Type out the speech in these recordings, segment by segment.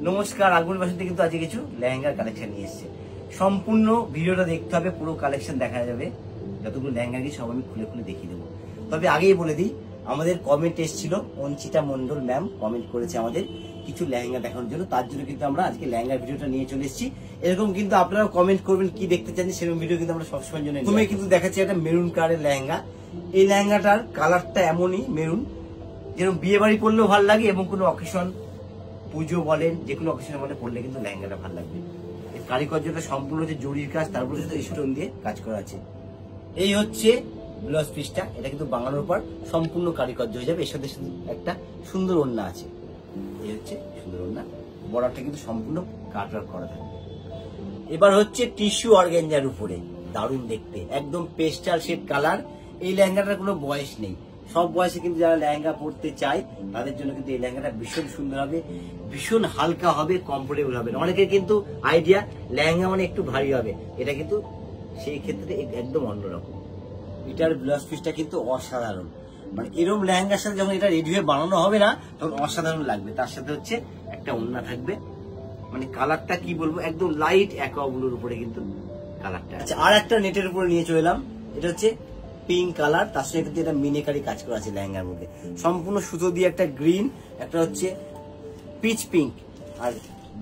নমস্কার, আগুন বাসন্তে কিন্তু আজকে কিছু লেহেঙ্গার কালেকশন নিয়ে এসেছে। সম্পূর্ণ ভিডিওটা দেখতে হবে, পুরো কালেকশন দেখা যাবে। যতগুলো লেহেঙ্গা কি সব আমি খুলে খুলে দেখিয়ে দেবো। তবে আগেই বলে দিই, আমাদের কমেন্ট এসেছিল, অঞ্চিতা মন্ডল ম্যাম কমেন্ট করেছে আমাদের কিছু লেহেঙ্গা দেখানোর জন্য। তার জন্য কিন্তু আমরা আজকে লেহেঙ্গার ভিডিওটা নিয়ে চলে এসেছি। এরকম কিন্তু আপনারাও কমেন্ট করবেন কি দেখতে চান, সেরকম ভিডিও কিন্তু আমরা সবসময়ের জন্য। প্রথমে কিন্তু দেখাচ্ছি একটা মেরুন কালারের লেহেঙ্গা। এই লেহেঙ্গাটার কালারটা এমনই মেরুন, যেরকম বিয়ে বাড়ি পরলেও ভালো লাগে এবং কোনো অকেশন, পুজো বলেন, যে কোনো অকেশনের মধ্যে পড়লে কিন্তু লেহেঙ্গাটা ভালো লাগবে। এর কারিগরটা সম্পূর্ণ হচ্ছে জরির কাজ, তারপরে হচ্ছে স্টোন দিয়ে কাজ করা আছে। এই হচ্ছে ব্লাউজ পিসটা, এটা কিন্তু বানানোর পর সম্পূর্ণ কারিগর হয়ে যাবে। এর সাথে একটা সুন্দর ওড়না আছে। এই হচ্ছে সুন্দর ওড়না, বর্ডারটা কিন্তু সম্পূর্ণ কাট ওয়ার্ক করা থাকবে। এবার হচ্ছে টিস্যু অর্গানজার উপরে, দারুণ দেখতে, একদম পেস্টাল শেড কালার। এই লেহেঙ্গাটার কোনো বয়স নেই, সব বয়সে কিন্তু যারা লেহেঙ্গা পরতে চায় তাদের জন্য কিন্তু এই লেহেঙ্গাটা ভীষণ সুন্দর হবে, ভীষণ হালকা হবে, কমফোর্টেবল হবে। অনেকের কিন্তু আইডিয়া লেহেঙ্গা মানে একটু ভারী হবে, এটা কিন্তু সেই ক্ষেত্রে একদম অন্যরকম। এটার ব্লাউজ পিসটা কিন্তু অসাধারণ, মানে এরকম লেহেঙ্গার সাথে যখন এটা রেডি হয়ে বানানো হবে না, তখন অসাধারণ লাগবে। তার সাথে হচ্ছে একটা ওড়না থাকবে, মানে কালারটা কি বলবো, একদম লাইট অ্যাকোয়া ব্লুর উপরে কিন্তু কালারটা। আচ্ছা, আর একটা নেটের উপরে নিয়ে চলে এলাম। এটা হচ্ছে পিঙ্ক কালার, তার সঙ্গে কিন্তু এটা মিনেকারি কাজ করা আছে লেহেঙ্গার মধ্যে। সম্পূর্ণ সুতো দিয়ে একটা গ্রিন, একটা হচ্ছে পিচ পিঙ্ক, আর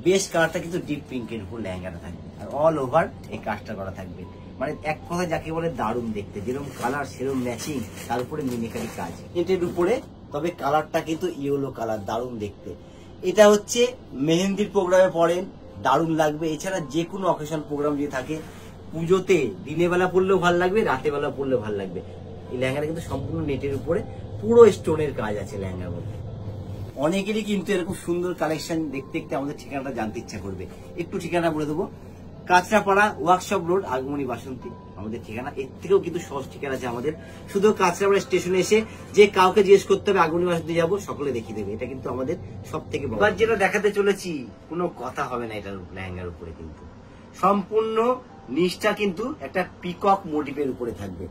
বেস কালারটা কিন্তু ডিপ পিঙ্কের উপর লেহেঙ্গাটা থাকবে। আর অল ওভার এই কাজটা করা থাকবে, মানে এক কথা যাকে বলে দারুণ দেখতে। যেরকম কালার সেরকম ম্যাচিং, তার উপরে মিনেকারি কাজ এটার উপরে। তবে কালারটা কিন্তু ইয়েলো কালার, দারুণ দেখতে। এটা হচ্ছে মেহেন্দির প্রোগ্রামে পরেন, দারুণ লাগবে। এছাড়া যে কোনো অকেশন প্রোগ্রাম যদি থাকে, পুজোতে দিনের বেলা পড়লেও ভালো লাগবে, রাতের বেলা পড়লেও ভালো লাগবে। এই লেহেঙ্গাটা কিন্তু সম্পূর্ণ নেটের উপরে, পুরো স্টোনের কাজ আছে লেহেঙ্গার মধ্যে। অনেকেরই কিন্তু এরকম সুন্দর কালেকশন দেখতে দেখতে আমাদের ঠিকানাটা জানতে ইচ্ছা করবে। একটু ঠিকানা বলে দেবো, কাঁচরাপাড়া ওয়ার্কশপ রোড, আগমনী বাসন্তী আমাদের ঠিকানা। এর থেকেও কিন্তু সহজ ঠিকানা আছে আমাদের। শুধু কাঁচরাপাড়া স্টেশনে এসে যে কাউকে জিজ্ঞেস করতে হবে আগমনী বাসন্তী যাবো, সকলে দেখিয়ে দেবে। এটা কিন্তু আমাদের সব থেকে বড়। এবার যেটা দেখাতে চলেছি, কোনো কথা হবে না এটার লেহেঙ্গার উপরে, কিন্তু সম্পূর্ণ নিচটা কিন্তু একটা পিকক মোটিভের উপরে থাকবে।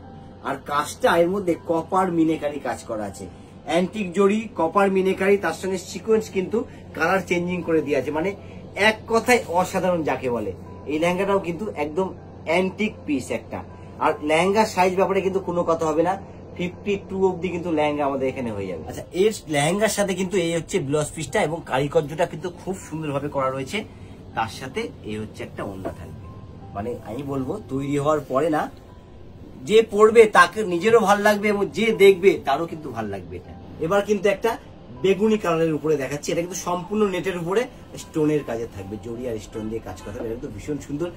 আর কাজটা এর মধ্যে কপার মিনেকারি কাজ করা আছে, অ্যান্টিক জড়ি, কপার মিনেকারি, তার সঙ্গে সিকোয়েন্স কিন্তু কালার চেঞ্জিং করে দিয়ে আছে। মানে এক কথায় অসাধারণ যাকে বলে। এই লেহেঙ্গাটাও কিন্তু একদম অ্যান্টিক পিস একটা। আর লেহেঙ্গার সাইজ ব্যাপারে কিন্তু কোনো কথা হবে না, 52 অব্দি কিন্তু লেহেঙ্গা আমাদের এখানে হয়ে যাবে। আচ্ছা, এর লেহেঙ্গার সাথে কিন্তু এই হচ্ছে ব্লাউজ পিসটা, এবং কারিগরটা কিন্তু খুব সুন্দরভাবে করা রয়েছে। তার সাথে এই হচ্ছে একটা ওড়না থাকবে। মানে আমি বলবো, তৈরি হওয়ার পরে না, যে পড়বে তাকে নিজেরও ভাল লাগবে এবং যে দেখবে তারও কিন্তু ভাল লাগবে এটা। এবার কিন্তু একটা বেগুনি কালারের উপরে দেখাচ্ছি। এটা কিন্তু সম্পূর্ণ নেটের উপরে স্টোনের কাজে থাকবে, জড়ি আর স্টোন দিয়ে কাজ করা থাকবে। এটা কিন্তু ভীষণ সুন্দর,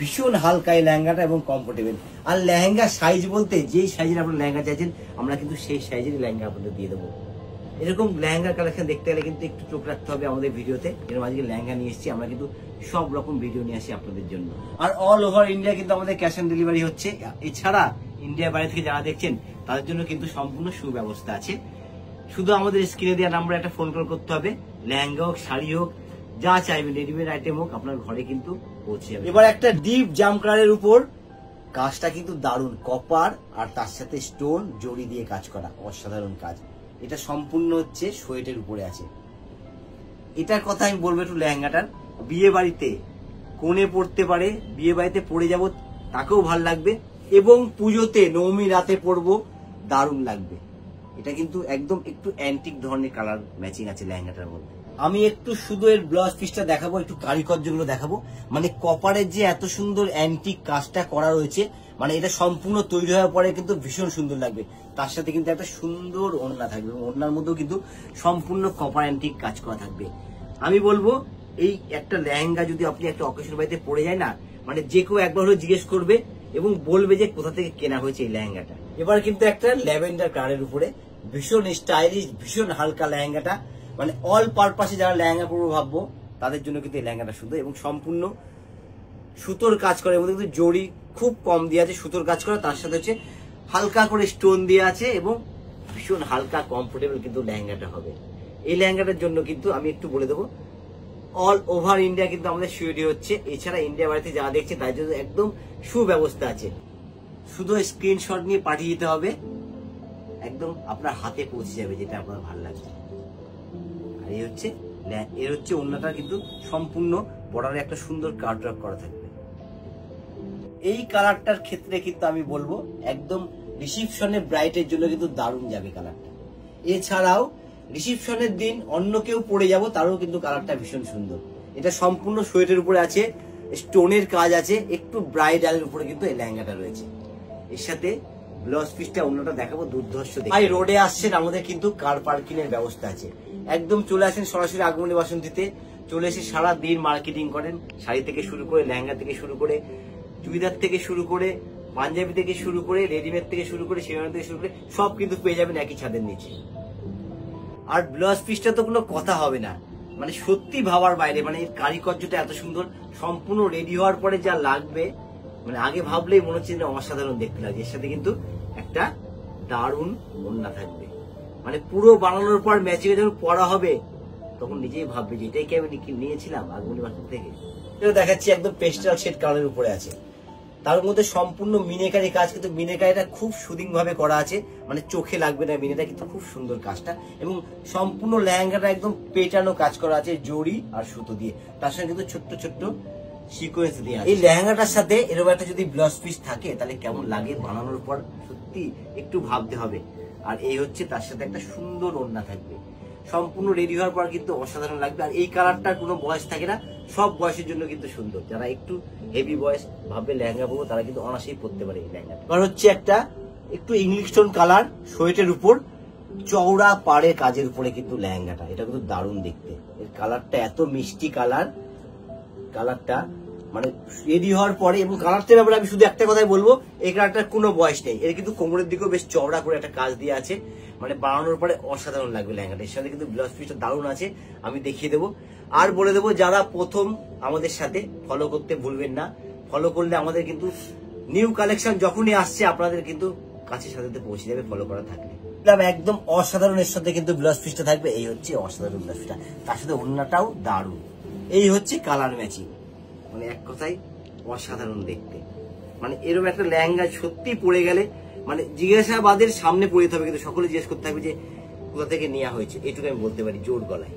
ভীষণ হালকা এই লেহেঙ্গাটা এবং কমফোর্টেবল। আর লেহেঙ্গা সাইজ বলতে, যেই সাইজের আপনার লেহেঙ্গা চাইছেন আমরা কিন্তু সেই সাইজের লেহেঙ্গা আপনাদের দিয়ে দেবো। এরকম লেহেঙ্গার কালেকশন দেখতে গেলে কিন্তু একটু চোখ রাখতে হবে আমাদের ভিডিওতে। এরকম আজকে লেহেঙ্গা নিয়ে এসেছি, আমরা কিন্তু সব রকম ভিডিও নিয়ে আসি আপনাদের জন্য। আর অল ওভার ইন্ডিয়া কিন্তু আমাদের ক্যাশ অন ডেলিভারি হচ্ছে। এছাড়া ইন্ডিয়ার বাইরে থেকে যারা দেখছেন তাদের জন্য কিন্তু সম্পূর্ণ সুব্যবস্থা আছে। শুধু আমাদের স্ক্রিনে দেওয়া নাম্বারে একটা ফোন কল করতে হবে। লেহেঙ্গা হোক, শাড়ি হোক, যা চাইবেন, রেডিমেড আইটেম হোক, আপনার ঘরে কিন্তু পৌঁছে যাবে। এবার একটা ডিপ জাম কালারের উপর কাজটা কিন্তু দারুণ, কপার আর তার সাথে স্টোন জড়ি দিয়ে কাজ করা, অসাধারণ কাজ। এটা সম্পূর্ণ হচ্ছে সোয়েটের উপরে আছে। এটার কথা আমি বলবো একটু লেহেঙ্গাটার, বিয়ে বাড়িতে কোণে পড়তে পারে, বিয়ে বাড়িতে পরে যাব তাকেও ভাল লাগবে, এবং পুজোতে নবমী রাতে পরবো, দারুণ লাগবে। এটা কিন্তু একদম একটু অ্যান্টিক ধরনের কালার ম্যাচিং আছে লেহেঙ্গাটার মধ্যে। আমি একটু শুধু এর ব্লাউজ পিসটা দেখাবো, একটু কারিগরগুলো দেখাবো। মানে কপারের যে এত সুন্দর অ্যান্টিক কাজটা করা রয়েছে, মানে এটা সম্পূর্ণ তৈরি হওয়ার পরে কিন্তু ভীষণ সুন্দর লাগবে। তার সাথে কিন্তু একটা সুন্দর ওড়না থাকবে, ওড়নার মধ্যেও কিন্তু সম্পূর্ণ কপার অ্যান্টিক কাজ করা থাকবে। আমি বলবো, এই একটা লেহেঙ্গা যদি আপনি একটা অকেশন বাড়িতে পরে যায় না, মানে যে কেউ একবার হলে জিজ্ঞেস করবে এবং বলবে যে কোথা থেকে কেনা হয়েছে এই লেহেঙ্গাটা। এবার কিন্তু একটা ল্যাভেন্ডার কালারের উপরে ভীষণ স্টাইলিশ, ভীষণ হালকা লেহেঙ্গাটা। মানে অল পারপাসে যারা লেহেঙ্গা পরবো ভাববো, তাদের জন্য কিন্তু এই লেহেঙ্গাটা সুন্দর, এবং সম্পূর্ণ সুতোর কাজ করে। এর মধ্যে কিন্তু জড়ি খুব কম দিয়ে আছে, সুতোর কাজ করা, তার সাথে হচ্ছে হালকা করে স্টোন দিয়ে আছে, এবং ভীষণ হালকা কমফোর্টেবল কিন্তু লেহেঙ্গাটা হবে। এই লেহেঙ্গাটার জন্য কিন্তু আমি একটু বলে দেবো, অল ওভার ইন্ডিয়া কিন্তু আমাদের শিওরি হচ্ছে। এছাড়া ইন্ডিয়া বাড়িতে যারা দেখছে তার জন্য একদম সুব্যবস্থা আছে। শুধু স্ক্রিনশট নিয়ে পাঠিয়ে দিতে হবে, একদম আপনার হাতে পৌঁছে যাবে যেটা আপনার ভালো লাগবে। আর এই হচ্ছে এর হচ্ছে ওড়নাটা কিন্তু সম্পূর্ণ বর্ডারে একটা সুন্দর কাটওয়ার্ক করা থাকবে। এই কালারটার ক্ষেত্রে কিন্তু আমি বলবো একদম রিসিপশনে ব্রাইটের জন্য কিন্তু দারুণ যাবে কালারটা। এছাড়াও রিসিপশনের দিন অন্য কেউ পরে যাব তারও কিন্তু কালারটা ভীষণ সুন্দর। এটা সম্পূর্ণ সোয়েটের উপরে আছে, স্টোনের কাজ আছে, একটু ব্রাইডালের উপরে কিন্তু এই লেহেঙ্গাটা রয়েছে। এর সাথে ব্লাউজ পিসটা অন্যটা দেখাবো দুর্ধর্ষ। ভাই রোডে আসছেন, আমাদের কিন্তু কার পার্কিং এর ব্যবস্থা আছে। একদম চলে আসেন সরাসরি আগমনী বাসন্তীতে, চলে এসে সারা দিন মার্কেটিং করেন, শাড়ি থেকে শুরু করে, লেহেঙ্গা থেকে শুরু করে, চুড়িদার থেকে শুরু করে, পাঞ্জাবি থেকে শুরু করে, রেডিমেড থেকে শুরু করে, শেরওয়ানি থেকে শুরু করে সব কিন্তু পেয়ে যাবেন একই ছাদের নিচে। আর ব্লাউজ পিসটা তো কোনো কথা হবে না, মানে সত্যি ভাবার বাইরে, মানে এর কারিকর্যটা এত সুন্দর। সম্পূর্ণ রেডি হওয়ার পরে যা লাগবে, মানে আগে ভাবলেই মনে হচ্ছে অসাধারণ দেখতে লাগে। এর সাথে কিন্তু একটা দারুণ ওড়না থাকবে, মানে পুরো বানানোর পর ম্যাচিং যখন পরা হবে তখন নিজেই ভাববে যে এটাই কি আমি নিয়েছিলাম আগমনী বাসন্তী থেকে। এটা দেখাচ্ছি একদম পেস্টাল শেড কালারের উপরে আছে, তার মধ্যে সম্পূর্ণ মিনেকারি কাজ, কিন্তু মিনেকারিটা খুব সুদিং ভাবে করা আছে, মানে চোখে লাগবে না মিনেটা, কিন্তু খুব সুন্দর কাজটা। এবং সম্পূর্ণ লেহেঙ্গাটা একদম পেটানো কাজ করা আছে জড়ি আর সুতো দিয়ে, তার সঙ্গে কিন্তু ছোট্ট ছোট্ট সিকোয়েন্স দিয়ে। এই লেহেঙ্গাটার সাথে এরকম একটা যদি ব্লাউজ পিস থাকে তাহলে কেমন লাগে বানানোর পর সত্যি একটু ভাবতে হবে। আর এই হচ্ছে তার সাথে একটা সুন্দর ওড়না থাকবে, সম্পূর্ণ রেডি হওয়ার পর কিন্তু অসাধারণ লাগবে। আর এই কালারটার কোনো বয়স থাকে না, সব বয়সের জন্য কিন্তু সুন্দর। যারা একটু হেভি বয়স ভাববে লেহেঙ্গা পরবো তারা কিন্তু অনায়াসেই পরতে পারে এই লেহেঙ্গাটা। আর হচ্ছে একটা একটু ইংলিশ টোন কালার, সোয়েটের উপর চওড়া পাড়ের কাজের উপরে কিন্তু লেহেঙ্গাটা, এটা কিন্তু দারুণ দেখতে। এর কালারটা এত মিষ্টি কালার, কালারটা মানে রেডি হওয়ার পরে। এবং কালারটার ব্যাপারে আমি শুধু একটা কথাই বলবো, এই কালারটার কোনো বয়স নেই। এর কিন্তু কোমরের দিকেও বেশ চওড়া করে একটা কাজ দিয়ে আছে, মানে বানানোর পরে অসাধারণ লাগবে লেহেঙ্গাটা। এর সাথে কিন্তু ব্লাউজ পিসটা দারুণ আছে, আমি দেখিয়ে দেবো। আর বলে দেবো যারা প্রথম আমাদের সাথে ফলো করতে ভুলবেন না, ফলো করলে আমাদের কিন্তু নিউ কালেকশন যখনই আসছে আপনাদের কিন্তু কাছে সাথে পৌঁছে যাবে ফলো করা থাকলে। একদম অসাধারণের সাথে কিন্তু ব্লাউজ পিসটা থাকবে, এই হচ্ছে অসাধারণ ব্লাউজ পিসটা, তার সাথে ওড়নাটাও দারুণ। এই হচ্ছে কালার ম্যাচিং, মানে এক কথায় অসাধারণ দেখতে। মানে এরকম একটা লেহেঙ্গা সত্যি পরে গেলে মানে জিজ্ঞাসাবাদের সামনে পড়ে যেতে হবে, কিন্তু সকলে জিজ্ঞেস করতে হবে যে কোথা থেকে নেওয়া হয়েছে, এটুকু আমি বলতে পারি জোর গলায়।